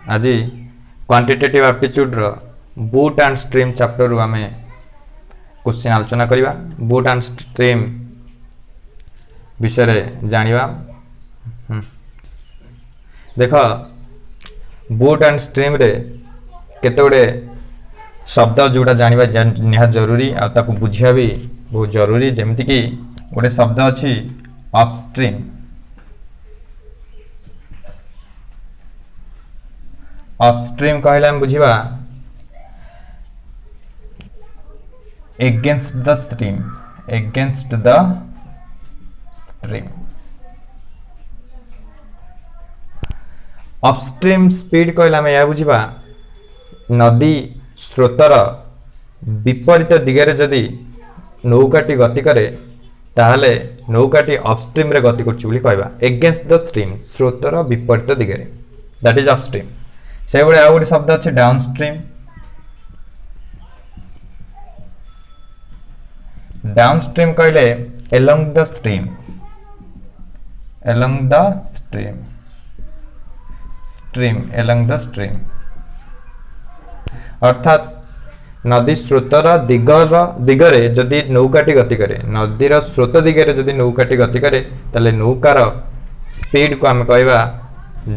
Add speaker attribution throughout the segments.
Speaker 1: आज quantitative aptitude रो boat and stream chapter रु आमे क्वेश्चन आलोचना करिबा। बूट एंड स्ट्रीम विषय जानिबा। देख बूट एंड स्ट्रीम रे केते गुडे शब्द जोड़ा जानिबा निहात जरूरी आ ताकू बुझिया भी बहुत जरूरी। जेमति कि गोटे शब्द अछि अपस्ट्रीम। अपस्ट्रीम कहले हम बुझिबा against the stream, against the stream। Upstream speed कहला में या बुझिबा नदी स्रोतर विपरीत दिगरे जदि नौकाटी गति करे ताहले नौकाटी अपस्ट्रीम रे गति करछि बोली कहबा। अगेंस्ट द स्ट्रीम स्रोतर विपरीत दिगरे दैट इज अपस्ट्रीम। से गुडे आ गुडे शब्द अछि डाउनस्ट्रीम। डाउनस्ट्रीम कहले along the stream, along the stream, stream along the stream अर्थात नदी स्रोतर दिगरे जदि नौकाटी गति करे, नदीर स्रोत दिगरे जदि नौकाटी गति करे ताले नौकार स्पीड को आम कहबा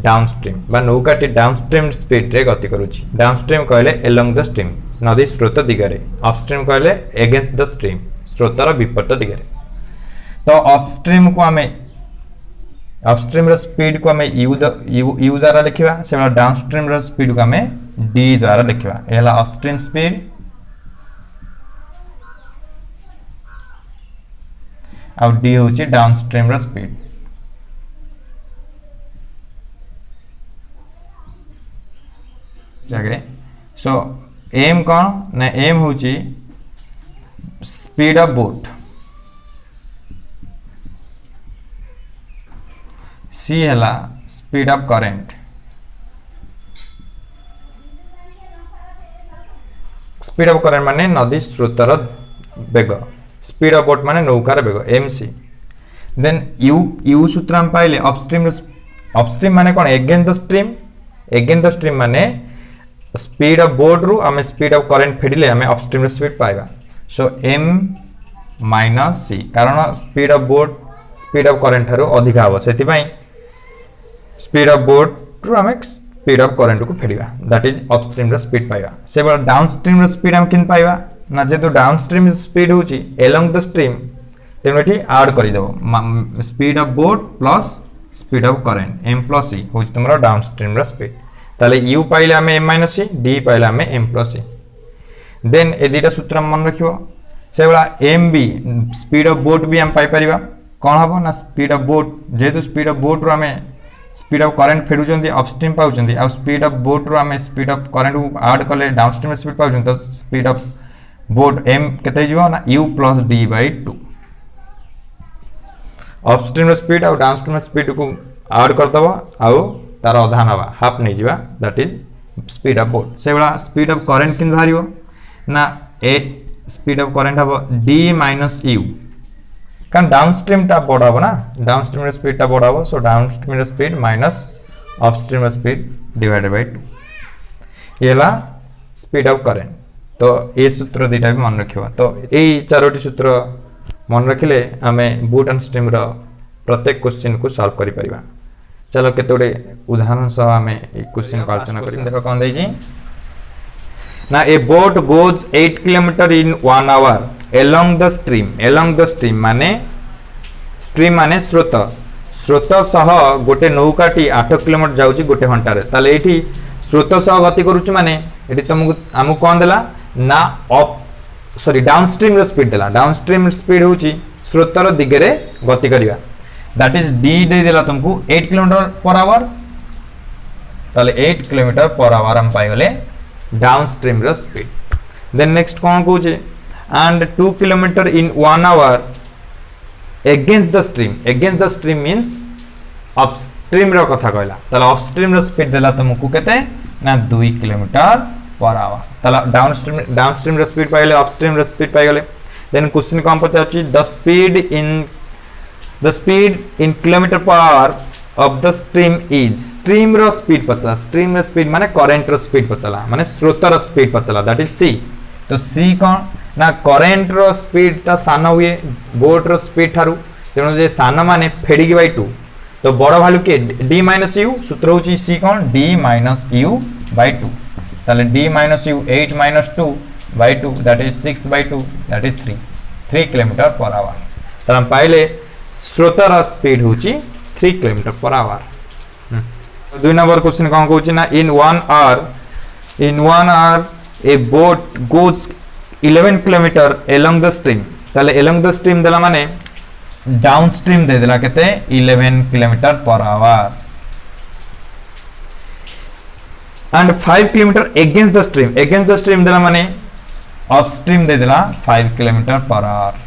Speaker 1: डाउनस्ट्रीम बा नौकाटी डाउनस्ट्रीम स्पीड रे गति करूची। डाउनस्ट्रीम कहले along the stream नदी स्रोत दिगरे, अपस्ट्रीम कहले against the stream स्रोतर विपरीत दिगरे। तो अपस्ट्रीम को आमे अपस्ट्रीम रो स्पीड को आमे यू द्वारा लिखिबा। से डाउनस्ट्रीम रो स्पीड को आमे डी द्वारा लिखिबा। एला अपस्ट्रीम स्पीड और डी होची डाउनस्ट्रीम रो स्पीड। जगह सो एम कौन ना एम होची स्पीड ऑफ बोट, सी हैला speed of current. Speed of current माने नदी स्रोतर बेग, स्पीड ऑफ बोट माने नौकार बेग एम सी। देन यू सूत्र हम पाइले अपस्ट्रीम। अपस्ट्रीम माने कोन against the stream. Against the stream माने स्पीड ऑफ बोट रु हमें स्पीड ऑफ करेंट फेडिले हमें अपस्ट्रीम स्पीड पाइबा। सो एम माइनस सी कारण speed of boat speed of current ठारो अधिक हबो सेति पई स्पीड ऑफ बोट रु हमें स्पीड ऑफ करेंट को फेडिबा दैट इज अपस्ट्रीम रो स्पीड पाइबा। से बड़ डाउनस्ट्रीम रो स्पीड हम किन पाइबा ना जेतु डाउनस्ट्रीम स्पीड होची अलोंग द स्ट्रीम तेनु एठी ऐड करि देबो speed of boat plus speed of current M plus C होची तुमरा डाउनस्ट्रीम रो स्पीड। ताले यू पाइले हमें एम माइनस सी, डी पाइले हमें एम प्लस सी। देन ए दुटा सूत्र मन रखिबो। से बड़ा एम बी स्पीड ऑफ बोट भी हम पाई परिबा। कोन हबो ना स्पीड ऑफ बोट जेतु स्पीड ऑफ बोट रो हमें स्पीड ऑफ करंट फेडुचंदी अपस्ट्रीम पाउचंदी आ स्पीड ऑफ बोट रो हमें स्पीड ऑफ करंट को ऐड करले डाउनस्ट्रीम स्पीड पाउचंदी। तो स्पीड ऑफ बोट एम केते जीवो ना u plus d by 2। Upstream speed और डाउनस्ट्रीम स्पीड को ऐड कर दबो आ तार अधा नवा हाफ नै जीवा that is speed of boat. से बड़ा स्पीड ऑफ करंट किन भारियो ना ए स्पीड ऑफ करंट हबो d माइनस u कारण डाउनस्ट्रीम टा बड़ हबो ना डाउनस्ट्रीम स्पीड टा बड़ हबो। So downstream speed minus upstream speed divided by 2 येला स्पीड ऑफ करंट। तो ए सूत्र दुटा भी मन रखिबो। तो एई चारोटी सूत्र मन रखिले हमें बूट एंड स्ट्रीम रो प्रत्येक क्वेश्चन को सॉल्व करि परिबा। चलो केतोडे उदाहरण सह हमें ए क्वेश्चन को आलोचना करि। देखो कोन दैछि ना a boat goes 8 kilometre in 1 hour along the stream। along the stream माने स्ट्रीम माने स्रोत, स्रोत सह गोटे नौकाटी 8 किलोमीटर जाउची गोटे घंटा रे। ताले एठी स्रोत सह गति करूची माने एठी तुमको हमु कोन देला ना अप सॉरी डाउनस्ट्रीम रो स्पीड देला। डाउनस्ट्रीम स्पीड होची स्रोतर दिगरे गति करिवा दैट इज डी दे देला तुमको 8 किलोमीटर पर आवर। ताले 8 किलोमीटर पर आवर हम पाई गले डाउनस्ट्रीम रो स्पीड। देन नेक्स्ट कोन कहूचे and 2 kilometer in 1 hour against the stream। against the stream means upstream रो कथा कहला। ताला upstream रो स्पीड देला तुमको केते ना 2 किलोमीटर पर आवर। ताला डाउनस्ट्रीम रो स्पीड पाइले अपस्ट्रीम रो स्पीड पाइ गले। देन क्वेश्चन को हम पचाची the speed in kilometer per hour of the stream is stream रो स्पीड पचला स्ट्रीम रो स्पीड माने करंट रो स्पीड पचला माने स्रोत रो स्पीड पचला दैट इज सी तो सी कौन ना करंट रो स्पीड ता सान हुए बोट रो स्पीड थारु तेणु जे सान माने फेडिगी बाय 2 तो बड़ वैल्यू के d माइनस यू सूत्र होची सी कौन d माइनस यू बाय 2 ताले d minus u 8 minus 2 by 2 that is 6 by 2 that is 3 kilometre per hour तो हम पाइले स्रोतर स्पीड होची 3 किलोमीटर पर आवर। दुई नंबर क्वेश्चन कौन कहूची ना इन 1 hour A boat goes 11 kilometre along the stream ताले एलोंग द स्ट्रीम देला माने डाउन स्ट्रीम दे देला केते 11 kilometer per hour and 5 kilometer against the stream देला माने अप स्ट्रीम दे देला 5 kilometer per hour.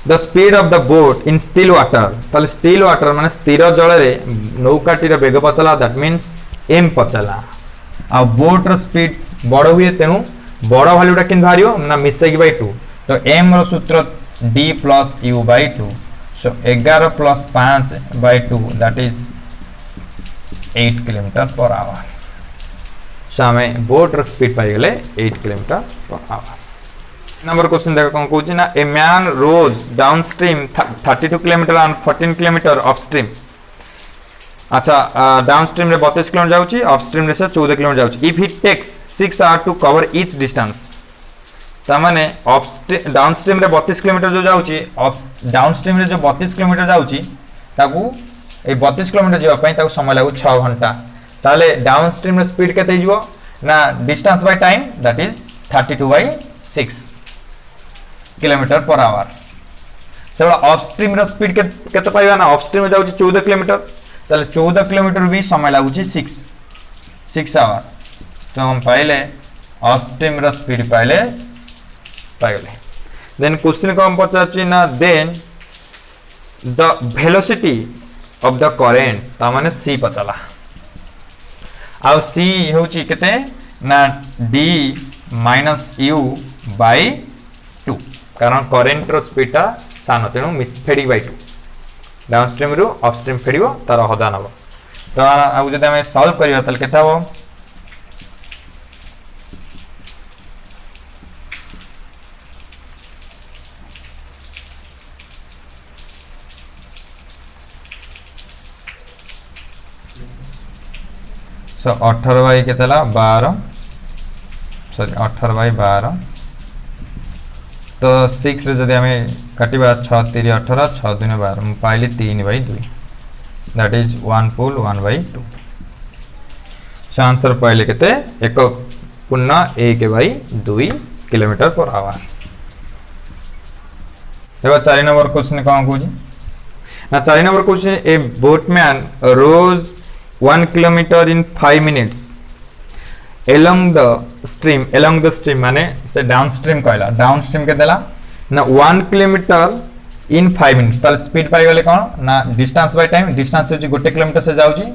Speaker 1: The speed of the boat in still water ताले स्टिल वाटर माने स्थिर जल रे नौकाटीर बेग पचला दैट मीन्स एम पचला आ बोट रो स्पीड बड़ हुए तेणु बड़ वैल्यूटा किन भारियो ना मिसेक बाय 2 तो एम रो सूत्र d plus u by 2 so 11 plus 5 by 2 that is 8 kilometer per hour so हमें बोट रो स्पीड पाई गले 8 kilometer per our. Number question देखो कौन कहूची ना a man rows downstream 32 kilometre and 14 kilometre upstream अच्छा डाउन स्ट्रीम रे 32 kilometre जाउची अपस्ट्रीम रे से 14 किलोमीटर जाउची if he takes 6 hour to cover each distance ता माने डाउन स्ट्रीम रे 32 किलोमीटर जो जाउची डाउन स्ट्रीम रे जो 32 किलोमीटर जाउची ताकू ए 32 किलोमीटर जेवा पई ताकू समय लागू 6 घंटा ताले डाउन स्ट्रीम रे स्पीड केते हिजबो ना distance by time that is 32 by 6 kilometre per hour से अपस्ट्रीम रो स्पीड केते पाइबा ना अपस्ट्रीम जाउची 14 किलोमीटर ताले 14 किलोमीटर भी समय लागुची 6 आवर तो हम पाइले अपस्ट्रीम रो स्पीड पाइले देन क्वेश्चन को हम पचाची ना then the velocity of the current ता माने c पचला आ c होची केते ना d माइनस u बाय 2 कारण करेंट रो स्पीड ता सान तेणु मिस फेडी बाय 2 डाउन स्ट्रीम रु अपस्ट्रीम फेडिबो तार हदा नबो तो आ जदि हम सॉल्व करियो तल केता हो सो 18 बाय केतला 12 सॉरी 18 बाय 12 तो 6 रे जदि हमें काटिबा 6 3 18 6 2 12 हम पाइली 3 बाय 2 दैट इज 1 पुल 1 बाय 2 सो आंसर पाइले केते 1.1 बाय 2 किलोमीटर पर आवर। एबा 4 नंबर क्वेश्चन कोन कहूजी ना 4 number question a boatman rows 1 kilometre in 5 minutes along the stream माने से डाउनस्ट्रीम कहला डाउनस्ट्रीम के देला ना 1 किलोमीटर इन 5 मिनिट्स ताले स्पीड पाई गले कोन ना डिस्टेंस बाय टाइम डिस्टेंस होची 1 किलोमीटर से जाउची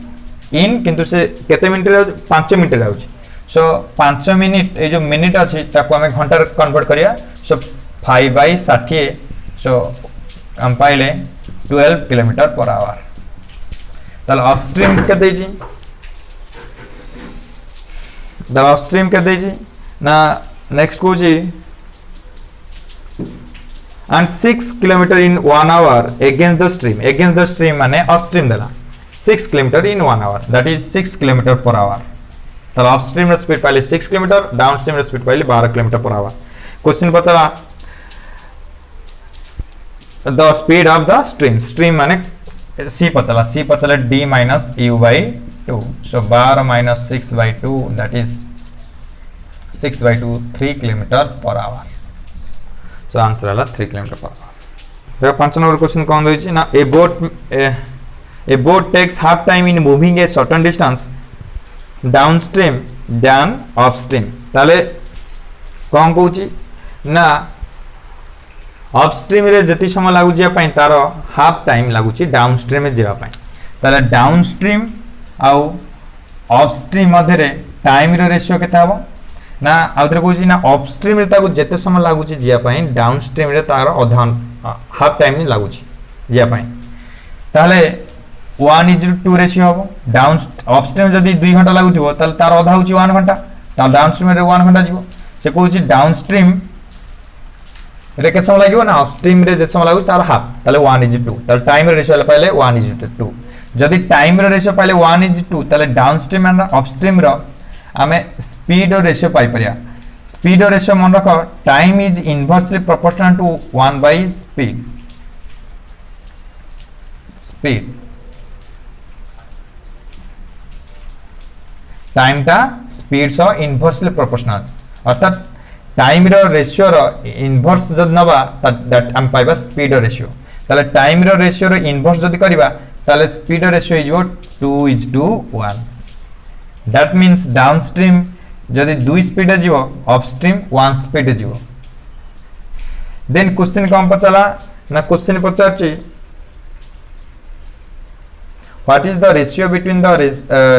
Speaker 1: इन किंतु से केते मिनिट रे 5 मिनिट रे जाउची सो 5 मिनिट ए जो मिनिट अछि ताको हमें घंटा कन्वर्ट करिया सो 5 बाय 60 सो हम पाइले 12 किलोमीटर पर आवर ताले अपस्ट्रीम के देजी द अपस्ट्रीम के देजी ना नेक्स्ट को जी and 6 kilometer in 1 hour against the stream माने upstream देला 6 kilometer in 1 hour that is 6 kilometer per hour तो upstream रे स्पीड पाइले 6 किलोमीटर डाउनस्ट्रीम रे स्पीड पाइले 12 किलोमीटर पर आवर। क्वेश्चन पचला the speed of the stream माने c पचला d minus u by 2 so 12 minus 6 by 2 that is 6 by 2 3 kilometer per hour so answer है 3 kilometer per hour। देखो 5 number question कौन दोइछि ना a boat takes half time in moving a certain distance downstream than upstream ताले कौन कहूछि ना upstream रे जति समय लागु जे पई तार हाफ टाइम लागुछि डाउनस्ट्रीम में जेवा पई ताले डाउनस्ट्रीम आउ अपस्ट्रीम मध्य रे टाइम रो रेशियो केता हबो ना आउथरे कहूछि ना अपस्ट्रीम रे ताकु जते समय लागुछि जिया पई डाउनस्ट्रीम रे तार अधान हाफ टाइम लागुछि जिया पई ताहले 1:2 रेशियो हम डाउन अपस्ट्रीम जदि 2 घंटा लगुथिबो ताहले तार अधा होची 1 घंटा ता डाउनस्ट्रीम रे 1 घंटा जीवो से कहूची डाउनस्ट्रीम रे के समय लागिवो ना अपस्ट्रीम रे जे समय लागु तार हाफ ताहले 1:2 ताहले टाइम रेशियो पाइले 1:2 जदि टाइम रेशियो पाइले 1:2 ताहले डाउनस्ट्रीम एंड अपस्ट्रीम रो आमे स्पीड रेशियो पाई परिया स्पीड रेशियो मन रख time is inversely proportional to 1 by speed speed time टा स्पीड सो इनवर्सली प्रोपोर्शनल अर्थात टाइम रो रेशियो रो इनवर्स जद नबा दैट हम पाइबा स्पीड रेशियो ताले टाइम रो रेशियो रो इनवर्स जद करिबा ताले speed ratio is 2:1 that means downstream जदि 2 स्पीड जीवो अपस्ट्रीम 1 स्पीड जीवो देन क्वेश्चन कम पचला ना क्वेश्चन पचारची what is the ratio between the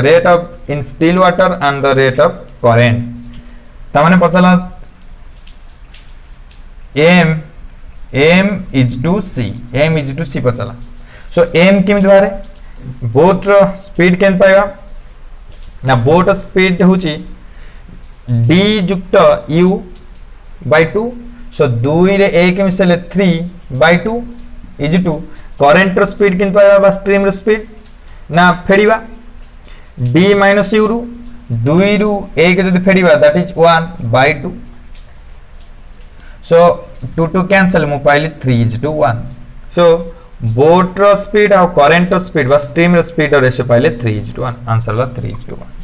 Speaker 1: rate of in still water and the rate of current तमाने पचला m is to c पचला so m किमित बारे boat रो speed केन पाइबा ना बोट स्पीड होची d युक्त u by 2 so 2 रे 1 मिसले 3/2 is to current रो speed किन पाइबा बा स्ट्रीम रो स्पीड ना फेडिबा d माइनस u रु 2 रु 1 जदि फेडिबा दैट इज 1/2 सो 2 कैंसिल मु पाइली 3:1 सो बोट रो स्पीड और करंट रो स्पीड बा स्ट्रीम रो स्पीड और रेशियो पाइले 3:1 आंसर ला 3:1